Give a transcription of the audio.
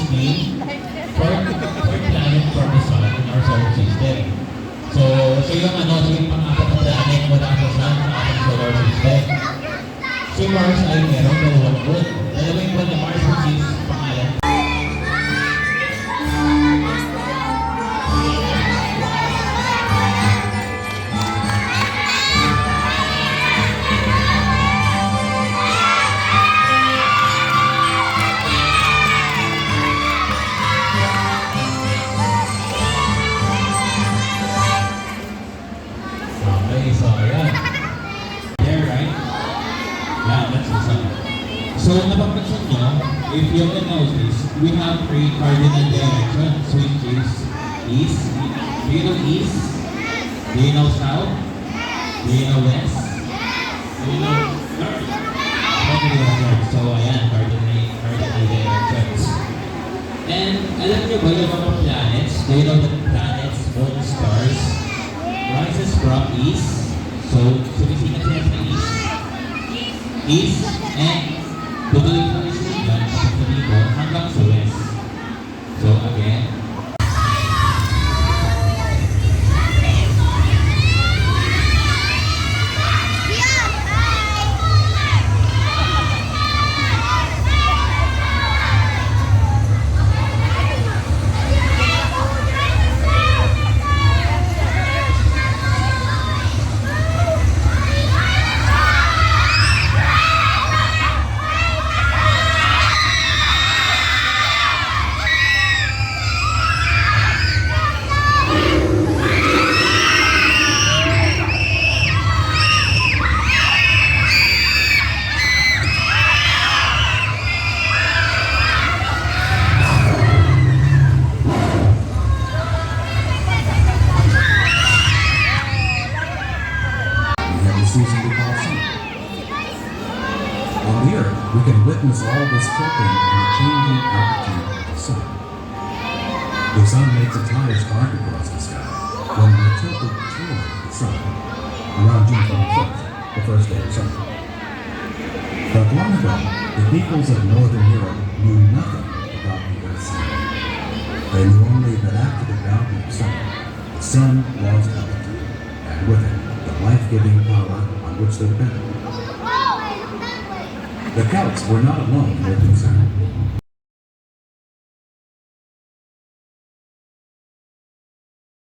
named third planet from the sun in our solar system. So, ito yung pang-apat na planet mula sa sun sa ating solar system. Si Mars ay merong dalawang moon. Dalawang moon na Mars which is pangalan. Okay, so ayan. There, right? Yeah, that's the sun. So, napapansin nyo, if you can notice, we have three cardinal directions, which is east. Do you know east? Do you know south? Do you know west? Do you know north? Okay, north. So, ayan, cardinal directions. And alam nyo ba yung mga planets? Do you know the planets, moon, stars? Rises from east. So, sumisikat sila sa east. East and tutuloy po yung sigat papunta dito hanggang sa west. So, again. Season we call summer. On the Earth, we can witness all this tilting and the changing altitude of the sun. The sun makes its highest arc across the sky when we're tilted toward the sun around June 25th, the first day of summer. But long ago, the peoples of Northern Europe knew nothing about the Earth's sun. They knew only that after the boundary of summer, the sun lost altitude, and with it, the life-giving power on which they depended. The Celts were not alone in their concern.